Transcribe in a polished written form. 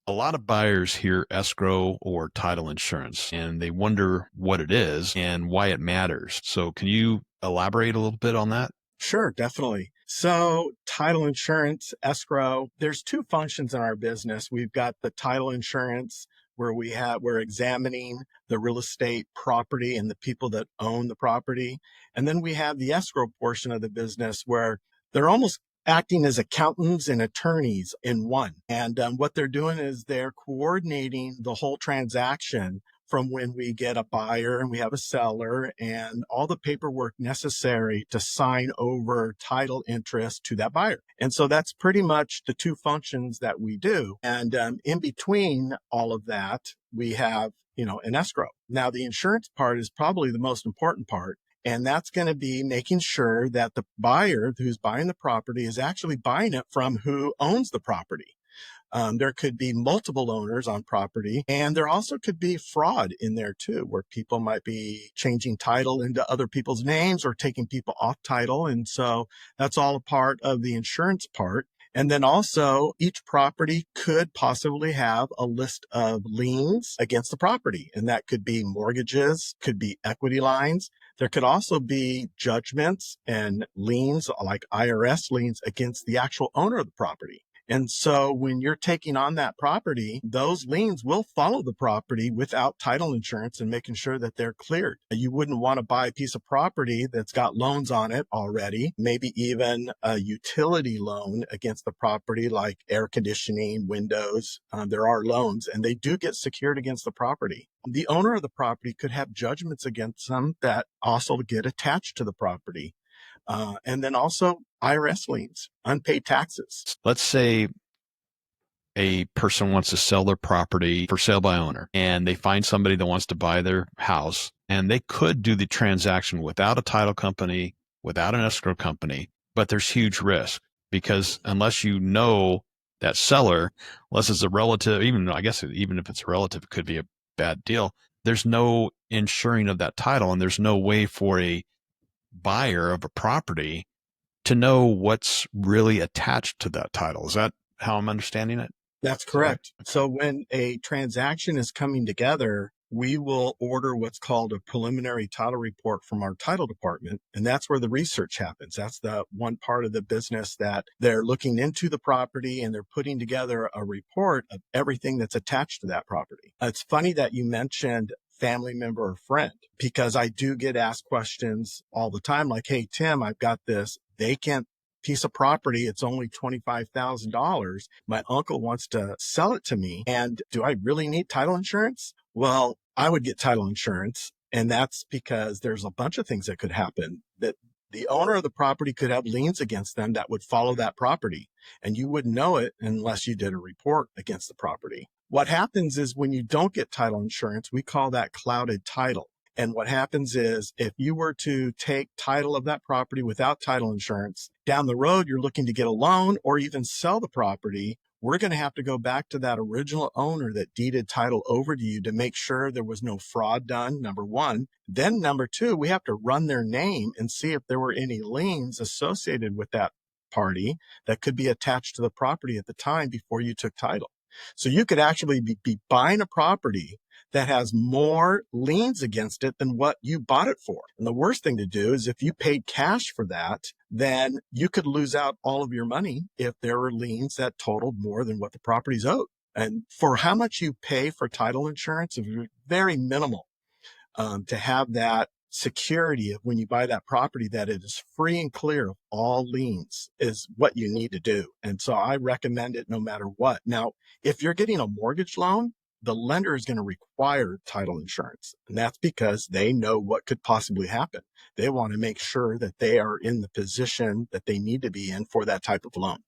A lot of buyers hear escrow or title insurance and they wonder what it is and why it matters. So, can you elaborate a little bit on that? Sure, definitely. So, title insurance, escrow, there's two functions in our business. We've got the title insurance where we're examining the real estate property and the people that own the property. And then we have the escrow portion of the business where they're almost acting as accountants and attorneys in one. And what they're doing is they're coordinating the whole transaction from when we get a buyer and we have a seller and all the paperwork necessary to sign over title interest to that buyer. And so that's pretty much the two functions that we do. And in between all of that, we have, an escrow. Now, the insurance part is probably the most important part. And that's going to be making sure that the buyer who's buying the property is actually buying it from who owns the property. There could be multiple owners on property, and there also could be fraud in there too, where people might be changing title into other people's names or taking people off title. And so that's all a part of the insurance part. And then also each property could possibly have a list of liens against the property. And that could be mortgages, could be equity lines. There could also be judgments and liens like IRS liens against the actual owner of the property. And so when you're taking on that property, those liens will follow the property without title insurance and making sure that they're cleared. You wouldn't want to buy a piece of property that's got loans on it already, maybe even a utility loan against the property like air conditioning, windows. There are loans and they do get secured against the property. The owner of the property could have judgments against them that also get attached to the property. And then also IRS liens, unpaid taxes. Let's say a person wants to sell their property for sale by owner and they find somebody that wants to buy their house, and they could do the transaction without a title company, without an escrow company, but there's huge risk because unless you know that seller, unless it's a relative, even I guess even if it's a relative, it could be a bad deal. There's no insuring of that title, and there's no way for a buyer of a property to know what's really attached to that title. Is that how I'm understanding it? That's Is that right? correct. So when a transaction is coming together, we will order what's called a preliminary title report from our title department. And that's where the research happens. That's the one part of the business that they're looking into the property and they're putting together a report of everything that's attached to that property. It's funny that you mentioned family member or friend, because I do get asked questions all the time like, hey, Tim, I've got this vacant piece of property. It's only $25,000. My uncle wants to sell it to me. And do I really need title insurance? Well, I would get title insurance. And that's because there's a bunch of things that could happen. That the owner of the property could have liens against them that would follow that property. And you wouldn't know it unless you did a report against the property. What happens is when you don't get title insurance, we call that clouded title. And what happens is if you were to take title of that property without title insurance, down the road, you're looking to get a loan or even sell the property, we're going to have to go back to that original owner that deeded title over to you to make sure there was no fraud done, number one. Then number two, we have to run their name and see if there were any liens associated with that party that could be attached to the property at the time before you took title. So you could actually be buying a property that has more liens against it than what you bought it for. And the worst thing to do is if you paid cash for that, then you could lose out all of your money if there were liens that totaled more than what the property's owed. And for how much you pay for title insurance is very minimal. To have that security of when you buy that property that it is free and clear of all liens is what you need to do. And so I recommend it no matter what. Now, if you're getting a mortgage loan, the lender is going to require title insurance. And that's because they know what could possibly happen. They want to make sure that they are in the position that they need to be in for that type of loan.